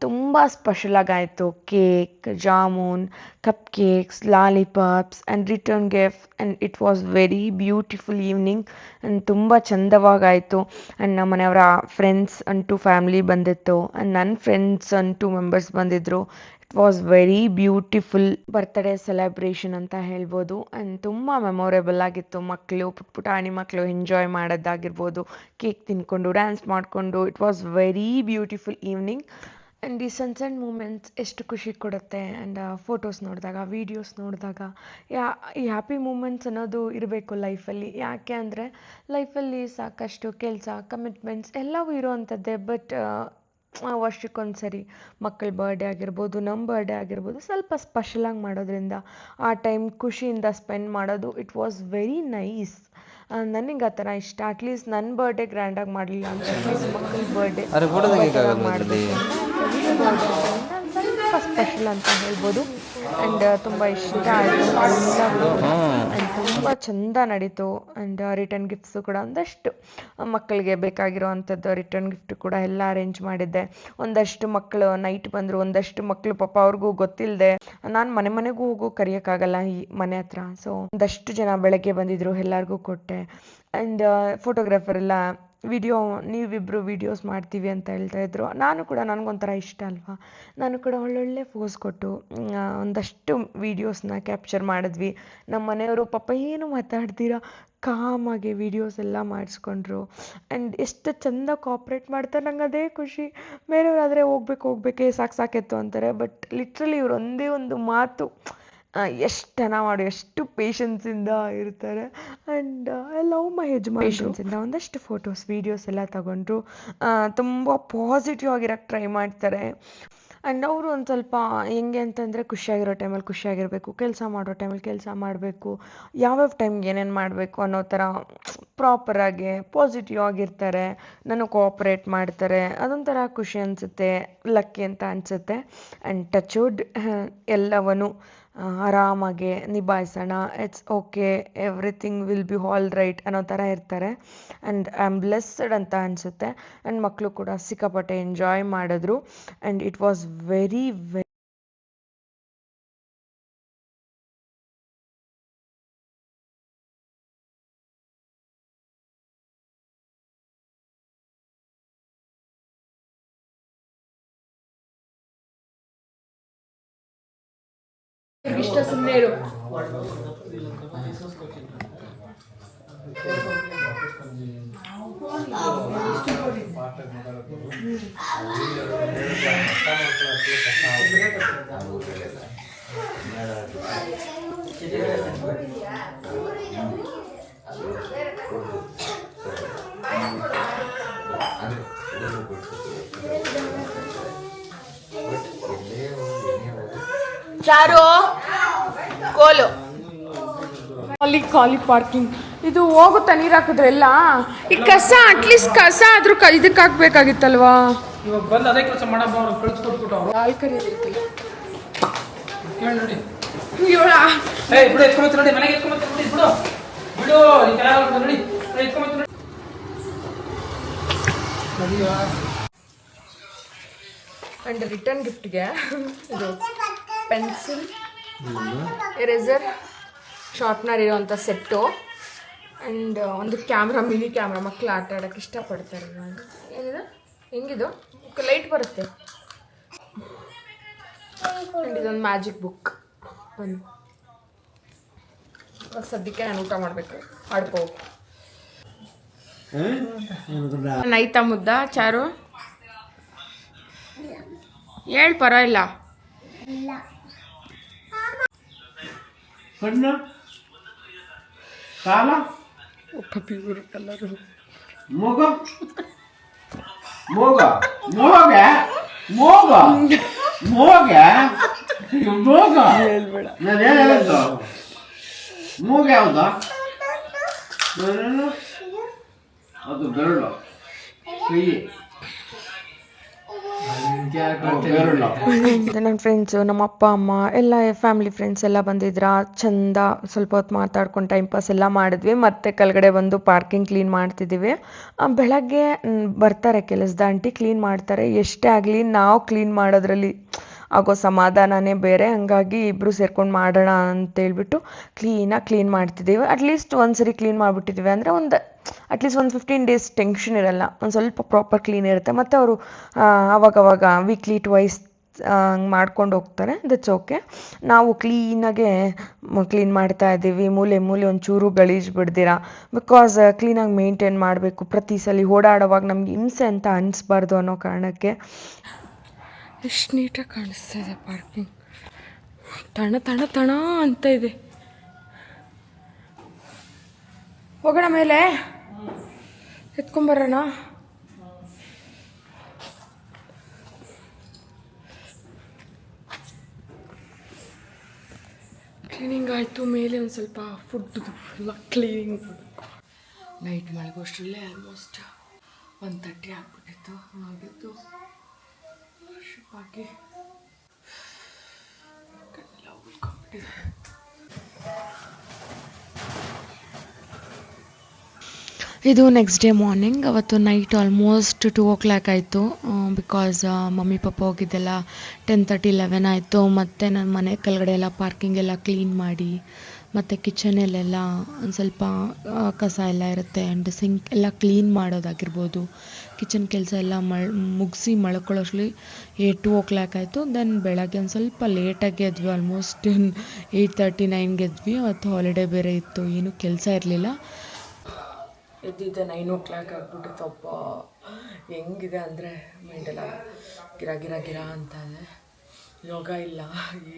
ತುಂಬ ಸ್ಪೆಷಲಾಗಾಯಿತು. Cake, jamun, cup cakes, lollipops and return gift, and it was very beautiful evening. And ತುಂಬ ಚಂದವಾಗಾಯಿತು. ಆ್ಯಂಡ್ ನಮ್ಮ ಮನೆಯವರ ಫ್ರೆಂಡ್ಸ್ ಆ್ಯಂಡ್ 2 ಫ್ಯಾಮಿಲಿ ಬಂದಿತ್ತು, ಆ್ಯಂಡ್ ನನ್ನ ಫ್ರೆಂಡ್ಸ್ ಆ್ಯಂಡ್ 2 ಮೆಂಬರ್ಸ್ ಬಂದಿದ್ದರು. It was very beautiful birthday celebration ಅಂತ ಹೇಳ್ಬೋದು. ಆ್ಯಂಡ್ ತುಂಬ ಮೆಮೊರೇಬಲ್ ಆಗಿತ್ತು. ಮಕ್ಕಳು, ಪುಟಾಣಿ ಮಕ್ಕಳು ಎಂಜಾಯ್ ಮಾಡೋದಾಗಿರ್ಬೋದು, ಕೇಕ್ ತಿನ್ಕೊಂಡು ಡ್ಯಾನ್ಸ್ ಮಾಡಿಕೊಂಡು, it was very beautiful evening. And ಈ ಸಣ್ಣ ಸಣ್ಣ ಮೂಮೆಂಟ್ಸ್ ಎಷ್ಟು ಖುಷಿ ಕೊಡುತ್ತೆ. ಆ್ಯಂಡ್ ಫೋಟೋಸ್ ನೋಡಿದಾಗ, ವೀಡಿಯೋಸ್ ನೋಡಿದಾಗ ಈ ಹ್ಯಾಪಿ ಮೂಮೆಂಟ್ಸ್ ಅನ್ನೋದು ಇರಬೇಕು ಲೈಫಲ್ಲಿ. ಯಾಕೆ ಅಂದರೆ ಲೈಫಲ್ಲಿ ಸಾಕಷ್ಟು ಕೆಲಸ, ಕಮಿಟ್ಮೆಂಟ್ಸ್ ಎಲ್ಲವೂ ಇರೋವಂಥದ್ದೇ. ಬಟ್ ವರ್ಷಕ್ಕೊಂದು ಸರಿ ಮಕ್ಕಳ ಬರ್ಡೇ ಆಗಿರ್ಬೋದು, ನಮ್ಮ ಬರ್ಡೇ ಆಗಿರ್ಬೋದು, ಸ್ವಲ್ಪ ಸ್ಪೆಷಲಾಗಿ ಮಾಡೋದ್ರಿಂದ ಆ ಟೈಮ್ ಖುಷಿಯಿಂದ ಸ್ಪೆಂಡ್ ಮಾಡೋದು, ಇಟ್ ವಾಸ್ ವೆರಿ ನೈಸ್. ನನಗೆ ಆ ಥರ ಇಷ್ಟ. ಅಟ್ಲೀಸ್ಟ್ ನನ್ನ ಬರ್ಡೇ ಗ್ರ್ಯಾಂಡಾಗಿ ಮಾಡಲಿಲ್ಲ ಅಂತ ಅಟ್ಲೀಸ್ಟ್ ಮಕ್ಕಳ ಬರ್ಡೇ ಮಾಡಬೇಕು ಸ್ವಲ್ಪ ಸ್ಪೆಷಲ್ ಅಂತ ಹೇಳ್ಬೋದು. ಆ್ಯಂಡ್ ತುಂಬ ಇಷ್ಟ ಆಯಿತು ಎಲ್ಲರಿಗೂ. ಆ್ಯಂಡ್ ತುಂಬ ಚೆಂದ ನಡೀತು. ಆ್ಯಂಡ್ ರಿಟರ್ನ್ ಗಿಫ್ಟ್ಸು ಕೂಡ ಒಂದಷ್ಟು ಮಕ್ಕಳಿಗೆ ಬೇಕಾಗಿರೋ ಅಂಥದ್ದು ರಿಟರ್ನ್ ಗಿಫ್ಟ್ ಕೂಡ ಎಲ್ಲ ಅರೇಂಜ್ ಮಾಡಿದ್ದೆ. ಒಂದಷ್ಟು ಮಕ್ಕಳು ನೈಟ್ ಬಂದರು, ಒಂದಷ್ಟು ಮಕ್ಕಳು ಪಾಪ ಅವ್ರಿಗೂ ಗೊತ್ತಿಲ್ಲದೆ, ನಾನು ಮನೆ ಮನೆಗೂ ಹೋಗೋ ಕರೆಯೋಕ್ಕಾಗಲ್ಲ ಈ ಮನೆ ಹತ್ರ, ಸೊ ಒಂದಷ್ಟು ಜನ ಬೆಳಗ್ಗೆ ಬಂದಿದ್ದರು, ಎಲ್ಲರಿಗೂ ಕೊಟ್ಟೆ. ಆ್ಯಂಡ್ ಫೋಟೋಗ್ರಾಫರ್ ಎಲ್ಲ ನೀವಿಬ್ಬರು ವೀಡಿಯೋಸ್ ಮಾಡ್ತೀವಿ ಅಂತ ಹೇಳ್ತಾ ಇದ್ರು. ನಾನು ಕೂಡ, ನನಗೊಂಥರ ಇಷ್ಟ ಅಲ್ವಾ, ನಾನು ಕೂಡ ಒಳ್ಳೊಳ್ಳೆ ಪೋಸ್ ಕೊಟ್ಟು ಒಂದಷ್ಟು ವೀಡಿಯೋಸ್ನ ಕ್ಯಾಪ್ಚರ್ ಮಾಡಿದ್ವಿ. ನಮ್ಮ ಮನೆಯವರು ಪಾಪ ಏನು ಮಾತಾಡ್ತೀರಾ ಕಾಮಾಗೆ ವೀಡಿಯೋಸ್ ಎಲ್ಲ ಮಾಡಿಸ್ಕೊಂಡ್ರು. ಆ್ಯಂಡ್ ಎಷ್ಟು ಚೆಂದ ಕೋಆಪ್ರೇಟ್ ಮಾಡ್ತಾರೆ, ನಂಗೆ ಅದೇ ಖುಷಿ. ಬೇರೆಯವರಾದರೆ ಹೋಗ್ಬೇಕೆ ಸಾಕೆತ್ತು ಅಂತಾರೆ, ಬಟ್ ಲಿಟ್ರಲಿ ಇವ್ರು ಒಂದೇ ಒಂದು ಮಾತು ಎಷ್ಟು ಚೆನ್ನಾಗಿ ಮಾಡಿ, ಎಷ್ಟು ಪೇಷನ್ಸಿಂದ ಇರ್ತಾರೆ. ಆ್ಯಂಡ್ ಐ ಲವ್ ಮೈ ಯಜಮಾನ್. ಪೇಷನ್ಸಿಂದ ಒಂದಷ್ಟು ಫೋಟೋಸ್, ವೀಡಿಯೋಸ್ ಎಲ್ಲ ತಗೊಂಡ್ರು. ತುಂಬ ಪಾಸಿಟಿವ್ ಆಗಿರೋಕ್ಕೆ ಟ್ರೈ ಮಾಡ್ತಾರೆ. ಆ್ಯಂಡ್ ಅವರು ಒಂದು ಸ್ವಲ್ಪ ಹೆಂಗೆ ಅಂತಂದರೆ, ಖುಷಿಯಾಗಿರೋ ಟೈಮಲ್ಲಿ ಖುಷಿಯಾಗಿರಬೇಕು, ಕೆಲಸ ಮಾಡೋ ಟೈಮಲ್ಲಿ ಕೆಲಸ ಮಾಡಬೇಕು, ಯಾವ್ಯಾವ ಟೈಮ್ಗೆ ಏನೇನು ಮಾಡಬೇಕು ಅನ್ನೋ ಥರ ಪ್ರಾಪರಾಗಿ ಪಾಸಿಟಿವ್ ಆಗಿರ್ತಾರೆ. ನನಗೆ ಕೋಆಪ್ರೇಟ್ ಮಾಡ್ತಾರೆ, ಅದೊಂಥರ ಖುಷಿ ಅನಿಸುತ್ತೆ, ಲಕ್ಕಿ ಅಂತ ಅನಿಸುತ್ತೆ. ಆ್ಯಂಡ್ ಟಚ್ ವುಡ್ ಎಲ್ಲವನ್ನೂ ಆರಾಮಾಗಿ ನಿಭಾಯಿಸೋಣ, it's okay, everything will be all right ಅನ್ನೋ ಥರ ಇರ್ತಾರೆ. ಆ್ಯಂಡ್ ಐ ಆಮ್ ಬ್ಲೆಸ್ಸಡ್ ಅಂತ ಅನಿಸುತ್ತೆ. ಆ್ಯಂಡ್ ಮಕ್ಕಳು ಕೂಡ ಸಿಕ್ಕಾಪಟ್ಟೆ ಎಂಜಾಯ್ ಮಾಡಿದ್ರು. ಆ್ಯಂಡ್ ಇಟ್ ವಾಸ್ ವೆರಿ ಇಷ್ಟ ಸುಮ್ಮನೆ ಇರು. ಚಾರು ಕೋಲು ಖಾಲಿ ಪಾರ್ಕಿಂಗ್. ಇದು ಹೋಗುತ್ತಾ ನೀರು ಹಾಕಿದ್ರೆಲ್ಲ ಈ ಕಸ ಅಟ್ಲೀಸ್ಟ್ ಕಸ ಆದ್ರೂ ಇದಕ್ಕೆ ಹಾಕ್ಬೇಕಾಗಿತ್ತಲ್ವಾ. ಇವಾಗ ಬಂದು ಅದೇ ಕೆಲಸ ಮಾಡಪ್ಪ ಅವ್ರು ಕಳಿಸ್ಕೊಟ್ಬಿಟ್ಟು ಅವ್ರು ಹಾಲು ಕರಿಯೋದಿರ್ತಲ್ಲ ಕೇಳಿ ನೋಡಿ. ಇವಳ ಬಿಡು ಎತ್ಕೊಂಬತ್ತು ನೋಡಿ, ಮನೆಗೆ ಎತ್ಕೊಂಬತ್ತು ನೋಡಿ, ಬಿಡು ಬಿಡು ಈ ಕೆಲ ನೋಡಿ ಎತ್ಕೊಂಬತ್ತು ನೋಡಿ. ಆ್ಯಂಡ್ ರಿಟರ್ನ್ ಗಿಫ್ಟ್ಗೆ ಇದು ಪೆನ್ಸಿಲ್, ಎರೇಸರ್, ಶಾರ್ಪ್ನರ್ ಇರೋವಂಥ ಸೆಟ್ಟು ಆ್ಯಂಡ್ ಒಂದು ಕ್ಯಾಮ್ರಾ, ಮಿನಿ ಕ್ಯಾಮ್ರಾ. ಮಕ್ಕಳು ಆಟ ಆಡೋಕ್ಕೆ ಇಷ್ಟಪಡ್ತಾರೆ. ಏನಿದೆ ಹೆಂಗಿದು ಲೈಟ್ ಬರುತ್ತೆ. ಆ್ಯಂಡ್ ಇದೊಂದು ಮ್ಯಾಜಿಕ್ ಬುಕ್. ಒಂದು ಸದ್ಯಕ್ಕೆ ನಾನು ಊಟ ಮಾಡಬೇಕು, ಆಡ್ಕೋ. ನೈತಾ ಮುದ್ದ ಚಾರು ಹೇಳಿ ಪರವಾಗಿಲ್ಲ. ಕಪಿ ಬರುತ್ತಲ್ಲರು ಮೂಗ ಮೂಗ ಮೂಗ ಮೂಗ ಮೂಗ ಮೂಗ ಹೇಳ್ಬೇಡ. ನಾನು ಏನು ಹೇಳಿದ್ದು ಮೂಗ ಯಾವ್ದು? ಅದು ಬೆರಳು ಕೈ ನನ್ನ ಫ್ರೆಂಡ್ಸು, ನಮ್ಮ ಅಪ್ಪ ಅಮ್ಮ ಎಲ್ಲ ಫ್ಯಾಮಿಲಿ ಫ್ರೆಂಡ್ಸ್ ಎಲ್ಲ ಬಂದಿದ್ರ. ಚಂದ ಸ್ವಲ್ಪ ಹೊತ್ತು ಮಾತಾಡ್ಕೊಂಡು ಟೈಮ್ ಪಾಸ್ ಎಲ್ಲ ಮಾಡಿದ್ವಿ. ಮತ್ತೆ ಕೆಳಗಡೆ ಬಂದು ಪಾರ್ಕಿಂಗ್ ಕ್ಲೀನ್ ಮಾಡ್ತಿದ್ದೀವಿ. ಬೆಳಗ್ಗೆ ಬರ್ತಾರೆ ಕೆಲಸದ ಆಂಟಿ, ಕ್ಲೀನ್ ಮಾಡ್ತಾರೆ. ಎಷ್ಟೇ ಆಗಲಿ ನಾವು ಕ್ಲೀನ್ ಮಾಡೋದ್ರಲ್ಲಿ ಆಗೋ ಸಮಾಧಾನನೇ ಬೇರೆ. ಹಂಗಾಗಿ ಇಬ್ಬರು ಸೇರ್ಕೊಂಡು ಮಾಡೋಣ ಅಂತೇಳ್ಬಿಟ್ಟು ಕ್ಲೀನಾಗಿ ಕ್ಲೀನ್ ಮಾಡ್ತಿದ್ದೀವಿ. ಅಟ್ಲೀಸ್ಟ್ ಒಂದ್ಸರಿ ಕ್ಲೀನ್ ಮಾಡಿಬಿಟ್ಟಿದ್ದೀವಿ ಅಂದರೆ ಅಟ್ಲೀಸ್ಟ್ ಒಂದು 15 days ಟೆನ್ಷನ್ ಇರಲ್ಲ. ಒಂದು ಸ್ವಲ್ಪ ಪ್ರಾಪರ್ ಕ್ಲೀನ್ ಇರುತ್ತೆ. ಮತ್ತು ಅವರು ಅವಾಗವಾಗ ವೀಕ್ಲಿ ಟ್ವೈಸ್ ಹಂಗೆ ಮಾಡ್ಕೊಂಡು ಹೋಗ್ತಾರೆ. That's okay. ನಾವು ಕ್ಲೀನಾಗೆ ಕ್ಲೀನ್ ಮಾಡ್ತಾ ಇದ್ದೀವಿ. ಮೂಲೆ ಒಂಚೂರು ಗಲೀಜು ಬಿಡ್ದಿರ. ಬಿಕಾಸ್ ಕ್ಲೀನಾಗಿ ಮೇಂಟೈನ್ ಮಾಡಬೇಕು. ಪ್ರತಿ ಸಲ ಓಡಾಡೋವಾಗ ನಮ್ಗೆ ಹಿಂಸೆ ಅಂತ ಅನಿಸ್ಬಾರ್ದು ಅನ್ನೋ ಕಾರಣಕ್ಕೆ. ಎಷ್ಟು ನೀಟಾಗಿ ಕಾಣಿಸ್ತಾ ಇದೆ ಪಾರ್ಕಿಂಗ್. ತಣ ಅಂತ ಇದೆ. ಹೋಗೋಣ ಮೇಲೆ ಎತ್ಕೊಂಬರೋಣ. ಕ್ಲೀನಿಂಗ್ ಆಯಿತು. ಮೇಲೆ ಒಂದು ಸ್ವಲ್ಪ ಫುಡ್ದು ಎಲ್ಲ ಕ್ಲೀನಿಂಗ್. ನೈಟ್ ಮಲಗೋಷ್ಟರಲ್ಲೇ ಆಲ್ಮೋಸ್ಟ್ 1:30 ಆಗ್ಬಿಟ್ಟಿತ್ತು. ಆಗಿದ್ದು ಹಾಕಿ ಕಣ್ಣೆಲ್ಲ ಉಳ್ಕೊಂಡ್ಬಿಟ್ಟಿದೆ. ಇದು ನೆಕ್ಸ್ಟ್ ಡೇ ಮಾರ್ನಿಂಗ್. ಅವತ್ತು ನೈಟ್ ಆಲ್ಮೋಸ್ಟ್ 2 o'clock ಆಯಿತು. ಬಿಕಾಸ್ ಮಮ್ಮಿ ಪಾಪ ಹೋಗಿದ್ದೆಲ್ಲ 10:30, 11 ಆಯಿತು. ಮತ್ತು ನನ್ನ ಮನೆ ಕೆಳಗಡೆ ಎಲ್ಲ ಪಾರ್ಕಿಂಗ್ ಎಲ್ಲ ಕ್ಲೀನ್ ಮಾಡಿ, ಮತ್ತು ಕಿಚನಲ್ಲೆಲ್ಲ ಒಂದು ಸ್ವಲ್ಪ ಕಸ ಎಲ್ಲ ಇರುತ್ತೆ. ಆ್ಯಂಡ್ ಸಿಂಕ್ ಎಲ್ಲ ಕ್ಲೀನ್ ಮಾಡೋದಾಗಿರ್ಬೋದು. ಕಿಚನ್ ಕೆಲಸ ಎಲ್ಲ ಮುಗಿಸಿ ಮಲ್ಕೊಳ್ಳೋಷ್ಟರಲ್ಲಿ 2 o'clock ಆಯಿತು. ದೆನ್ ಬೆಳಗ್ಗೆ ಒಂದು ಸ್ವಲ್ಪ ಲೇಟಾಗಿ ಎದ್ವಿ. ಆಲ್ಮೋಸ್ಟ್ 8:30, 9 ಎದ್ವಿ. ಅವತ್ತು ಹಾಲಿಡೇ ಬೇರೆ ಇತ್ತು, ಏನೂ ಕೆಲಸ ಇರಲಿಲ್ಲ. ಎದ್ದಿದ್ದೆ 9 o'clock ಆಗ್ಬಿಟ್ಟಿತ್ತಪ್ಪ. ಹೆಂಗಿದೆ ಅಂದರೆ ಮೈಂಡೆಲ್ಲ ಗಿರ ಅಂತ ಇದೆ. ಯೋಗ ಇಲ್ಲ,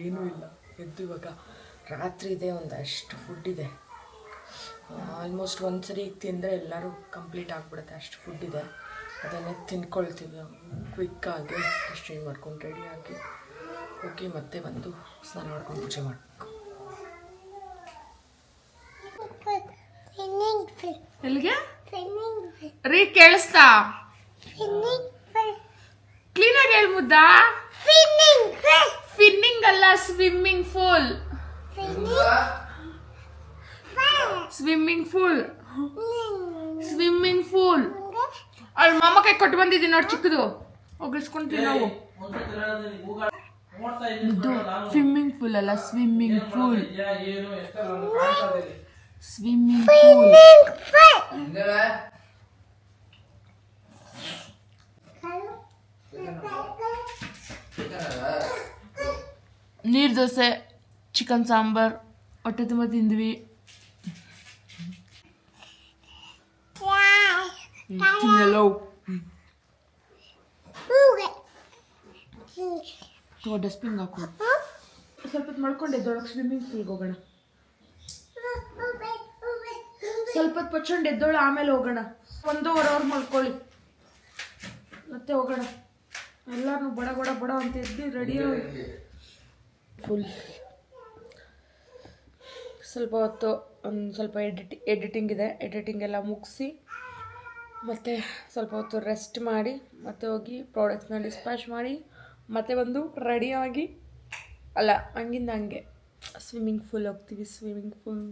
ಏನೂ ಇಲ್ಲ. ಎದ್ದು ಇವಾಗ ರಾತ್ರಿ ಇದೆ, ಒಂದಷ್ಟು ಫುಡ್ ಇದೆ. ಆಲ್ಮೋಸ್ಟ್ ಒಂದ್ಸರಿ ತಿಂದರೆ ಎಲ್ಲರೂ ಕಂಪ್ಲೀಟ್ ಆಗಿಬಿಡುತ್ತೆ, ಅಷ್ಟು ಫುಡ್ ಇದೆ. ಅದನ್ನೇ ತಿನ್ಕೊಳ್ತೀವಿ ನಾವು ಕ್ವಿಕ್ಕಾಗಿ. ಡ್ರೆಸ್ ಚೇಂಜ್ ಮಾಡ್ಕೊಂಡು ರೆಡಿಯಾಗಿ ಹೋಗಿ ಮತ್ತೆ ಬಂದು ಸ್ನಾನ ಮಾಡ್ಕೊಂಡು ಪೂಜೆ ಮಾಡಬೇಕು. ಎಲ್ಲಿಗೆ ರೀ ಕೇಳಿಸ್ತಾ? ಕ್ಲೀನಾಗಿ ಹೇಳಿ ಮುದ್ದ. ಫಿನ್ನಿಂಗ್ ಅಲ್ಲ, ಸ್ವಿಮ್ಮಿಂಗ್ ಪೂಲ್. ಸ್ವಿಮ್ಮಿಂಗ್ ಪೂಲ್ ಅಲ್ಲಿ ಮಾಮ ಕೈ ಕೊಟ್ಟು ಬಂದಿದ್ದೀನಿ ನೋಡಿ, ಚಿಕ್ಕದು ಹೋಗಿಸ್ಕೊಂತೀವಿ ನಾವು. ಸ್ವಿಮ್ಮಿಂಗ್ ಪೂಲ್ ಅಲ್ಲ, ಸ್ವಿಮ್ಮಿಂಗ್ ಪೂಲ್. ನೀರು ದೋಸೆ, ಚಿಕನ್ ಸಾಂಬಾರ್, ಹೊಟ್ಟೆ ತುಂಬ ತಿಂದ್ವಿ. ತಿನ್ನಲು ಡಸ್ಟ್ಬಿನ್ ಹಾಕು. ಸ್ವಲ್ಪ ಹೊತ್ತು ಮಲ್ಕೊಂಡು ಎದ್ದೊಳಗೆ ಸ್ವಿಮ್ಮಿಂಗ್ ಪೂಲ್ಗೆ ಹೋಗೋಣ. ಸ್ವಲ್ಪ ಹೊತ್ತು ಪಚ್ಕೊಂಡು ಎದ್ದೋಳು, ಆಮೇಲೆ ಹೋಗೋಣ. 1.5 ಅವರ್ ಮಲ್ಕೊಳ್ಳಿ, ಮತ್ತೆ ಹೋಗೋಣ. ಎಲ್ಲರೂ ಬಡ ಬಡ ಬಡ ಅಂತ ಎದ್ದು ರೆಡಿ ಫುಲ್. ಸ್ವಲ್ಪ ಹೊತ್ತು ಒಂದು ಸ್ವಲ್ಪ ಎಡಿಟಿಂಗ್ ಇದೆ, ಎಡಿಟಿಂಗ್ ಎಲ್ಲ ಮುಗಿಸಿ ಮತ್ತು ಸ್ವಲ್ಪ ಹೊತ್ತು ರೆಸ್ಟ್ ಮಾಡಿ ಮತ್ತೆ ಹೋಗಿ ಪ್ರಾಡಕ್ಟ್ಸ್ನ ಡಿಸ್ಪ್ಯಾಚ್ ಮಾಡಿ ಮತ್ತೆ ಬಂದು ರೆಡಿಯಾಗಿ ಅಲ್ಲ ಹಂಗಿಂದ ಹಂಗೆ ಸ್ವಿಮ್ಮಿಂಗ್ ಪೂಲ್ ಹೋಗ್ತೀವಿ. ಸ್ವಿಮ್ಮಿಂಗ್ ಪೂಲ್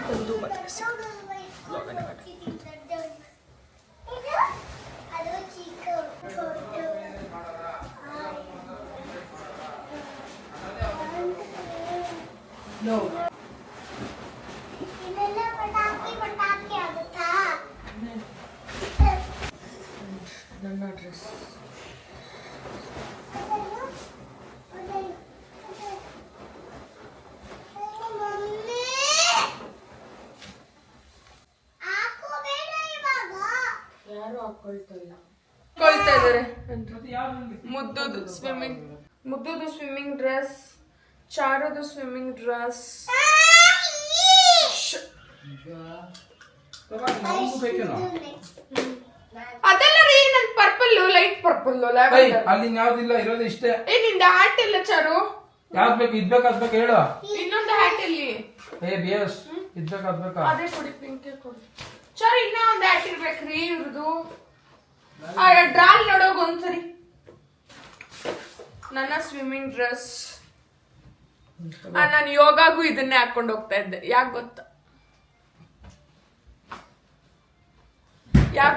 ಬಂದು ಮತ್ತೆ ನನ್ನ ಡ್ರೆಸ್ ಯಾರು ಹಾಕೊಳ್ತಾ ಇದ್ದಾರೆ. ಮುದ್ದುದು ಸ್ವಿಮ್ಮಿಂಗ್ ಡ್ರೆಸ್, ಚಾರುದು ಸ್ವಿಮ್ಮಿಂಗ್ ಡ್ರೆಸ್. ಅದೆಲ್ಲ ರೀ ನನ್ ಪರ್ಪಲ್, ಲೈಟ್ ಪರ್ಪಲ್, ಅಲ್ಲಿ ಯಾವ್ದಿಲ್ಲ, ಇರೋದು ಇಷ್ಟೇ. ನಿಂದ ಹ್ಯಾಟ್ ಇಲ್ಲ ಚಾರು. ಯಾವ್ದು ಬೇಕು? ಇದ್ಬೇಕು ಅದ್ಬೇಕು ಹೇಳು. ಇನ್ನೊಂದು ಹ್ಯಾಟ್ ಇಲ್ಲಿ. ಬೇಸ್ ಇದ್ಬೇಕು ಅದ್ಬೇಕಾ? ಅದೇ ಕೊಡಿ, ಪಿಂಕ್ ಕೊಡಿ ಚಾರು. ಇನ್ನ ಒಂದು ಹ್ಯಾಟ್ ಇರ್ಬೇಕ್ರಿ ಇವ್ರದು. ಡ್ರಾಲ್ ನೋಡೋಗ ಒಂದ್ಸರಿ. ನನ್ನ ಸ್ವಿಮ್ಮಿಂಗ್ ಡ್ರೆಸ್. ನಾನು ಯೋಗಾಗೂ ಇದನ್ನೇ ಹಾಕೊಂಡು ಹೋಗ್ತಾ ಇದ್ದೆ. ಯಾಕೆ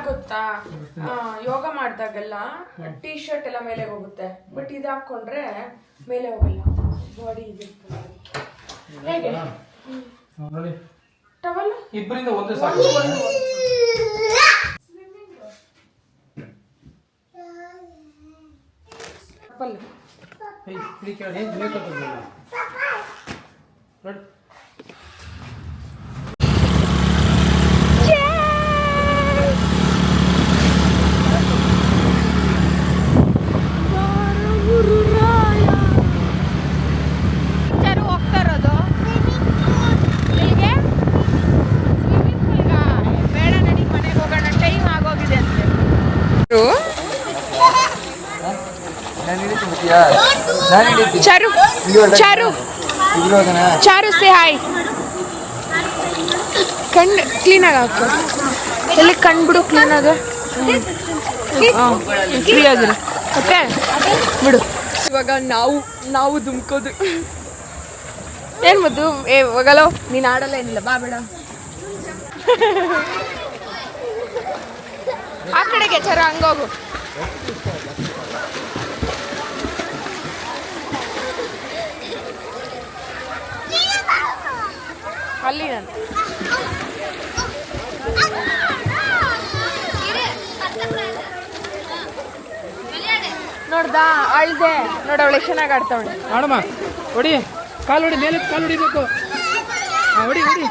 ಗೊತ್ತಾ? ಯೋಗ ಮಾಡಿದಾಗೆಲ್ಲ ಟೀ ಶರ್ಟ್ ಎಲ್ಲ ಮೇಲೆ ಹೋಗುತ್ತೆ, ಬಟ್ ಇದು ಹಾಕೊಂಡ್ರೆ ಮೇಲೆ ಹೋಗಲ್ಲ, ಬಾಡಿ ಇದಿರ್ತದೆ. ಹೇಗೆ ಟವಲ್ ಇಬ್ಬರಿಂದ ಒಂದೇ ಸಾಕು. ಹೋಗ್ತಾ ಇರೋದು ಇಲ್ಲಿಗೆ ಸ್ವಿಮ್ಮಿಂಗ್ ಪೂಲ್ಗ. ಬೇಡ ನಡಿ, ಮನೆಗೆ ಹೋಗೋಣ, ಟೈಮ್ ಆಗೋಗಿದೆ ಅಂತೆ. ಚಾರು ಚಾರು ಚಾರು ಸೇ ಹಾಯ್. ಕಣ್ಣು ಕ್ಲೀನಾಗಿ ಹಾಕು. ಎಲ್ಲಿ ಕಣ್ಬಿಡು ಕ್ಲೀನಾಗಿ. ಫ್ರೀ ಆಗಿರು. ಓಕೆ ಬಿಡು. ಇವಾಗ ನಾವು ದುಮ್ಕೋದು. ಏನ್ ಮುದ್ದು? ಹೋಗಲ್ಲ, ನೀನು ಆಡಲ್ಲ, ಏನಿಲ್ಲ, ಬಾ ಬೇಡ. ಆ ಕಡೆಗೆ ಚಾರು, ಹಂಗೋಗು. ಅಲ್ಲಿ ನಾನು ನೋಡ್ದಾ, ಅಳ್ದೆ ನೋಡ, ಅವಳು ಎಷ್ಟು ಚೆನ್ನಾಗಿ ಆಡ್ತಾವಳೆ. ಆಡಮ್ಮ, ಹೊಡಿ, ಕಾಲು ಹೊಡಿ, ಮೇಲೆ ಕಾಲು ಹೊಡಿಬೇಕು. ಹೊಡಿ ಹೊಡಿ,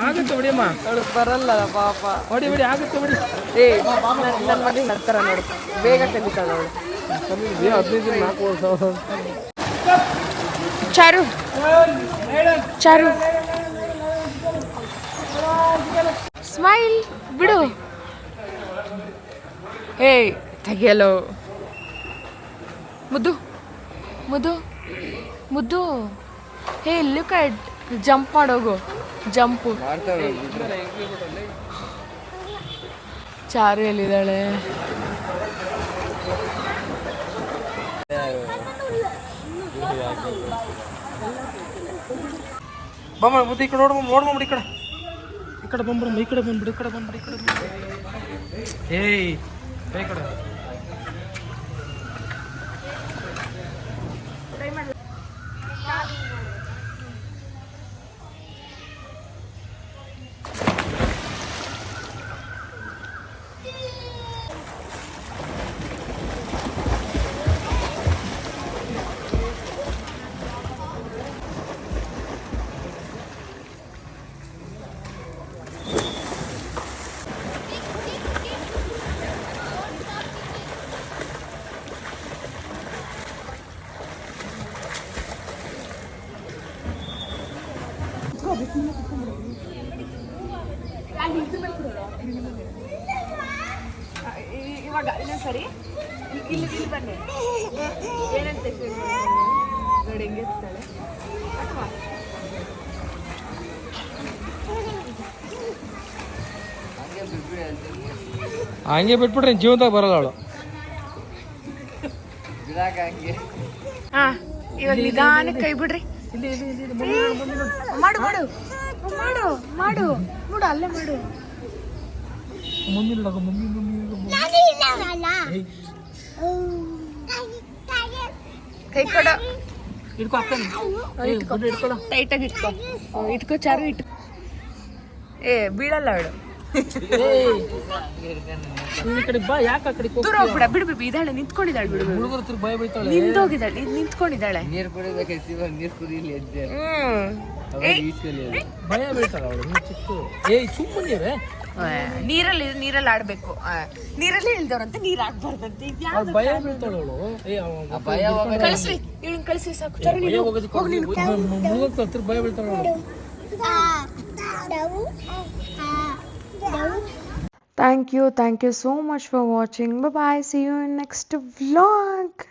ಆಗುತ್ತೆ ಹೊಡಿಯಮ್ಮ. ಅವಳು ಬರಲ್ಲ ಪಾಪ. ಹೊಡಿ ಹೊಡಿ, ಆಗುತ್ತೆ ಹೊಡಿ. ನನ್ನ ಮಗಳಿಗೆ ನಡ್ತಾರ ನೋಡು, ಬೇಗ ಕಲಿತಾಳ ಅವಳು. 15 ದಿನ 4 ವರ್ಷ. ಚಾರು ಚಾರು ಸ್ಮೈಲ್ ಬಿಡು. ಏಯ್ ತೆಗಿಯಲು. ಮುದ್ದು ಮುದ್ದು ಮುದ್ದು. ಹೇ ಲುಕ್ ಅಟ್, ಜಂಪ್ ಮಾಡೋಗು, ಜಂಪು. ಚಾರು ಎಲ್ಲಿದ್ದಾಳೆ? ಬಮ್ಮ ಮುದ್ದೆ ಈ ಕಡೆ ನೋಡ್ಬಿಡಿ, ಈ ಕಡೆ ಬಂದ್ಬಿಡಮ್ಮ, ಈ ಕಡೆ ಬಂದ್ಬಿಡು, ಈ ಕಡೆ ಬಂದ್ಬಿಡಿ, ಈ ಕಡೆ ಬಂದ್ಬಿಡಿ. ಏಯ್ ಈ ಕಡೆ ಮಗ ಇನ್ನೊಂದು ಸರಿ ಇಲ್ಲಿ ಬನ್ನಿ ಏನಂತ ನೋಡಿ ಹೆಂಗೆ ಇರ್ತಾಳೆ ಅಥವಾ ಹಂಗೆ ಬಿಟ್ಬಿಟ್ರೆ ಜೀವನದಾಗ ಬರಲ್ಲ ಅವಳು. ಹಾ ಇವಾಗ ನಿಧಾನಕ್ಕೆ ಕೈ ಬಿಡ್ರಿ. ಮಾಡು ಮಾಡು ಮಾಡು ಮಾಡು ಮಾಡು ಅಲ್ಲೇ ಮಾಡು. ಕೈ ಕೊಡ ಟೈಟಾಗಿ ಇಟ್ಕೋ ಚಾರು ಏ ಬೀಳಲ್ಲ ಅವಳು. ಬಾ ಯಾಕೆ ಆ ಕಡೆ ದೂರ ಹೋಗ್ಬಿಡ ಬಿಡು ಬಿಡು ಇದ್ದಾಳೆ ನಿಂತ್ಕೊಂಡಿದ್ದಾಳೆ ಬಿಡು ಹುಡುಗರು ಭಯ ಬೈತಾಳೆ. ನಿಂತೋಗಿದ್ದಾಳೆ ನಿಂತ್ಕೊಂಡಿದ್ದಾಳೆ. ಭಯ ಬೈತಾಳ ಅವಳು ಚಿಕ್ಕ. ಸುಮ್ಮನೆ ನೀರಲ್ಲಿ ಆಡ್ಬೇಕು. ನೀರಲ್ಲಿ ಇಳ್ದವ್ರಂತೆ ನೀರ್ ಆಡ್ಬಾರ್ದಂತೆ. ಭಯ ಬೀಳ್ತಾಳ ಅವಳು. ಕಳಿಸ್ರಿ ಇವಳನ್ನ ಕಳಿಸ್ರಿ ಸಾಕು. ಭಯ ಬೀಳ್ತಾಳ ಅವಳು. Thank you so much for watching. Bye bye. See you in next vlog.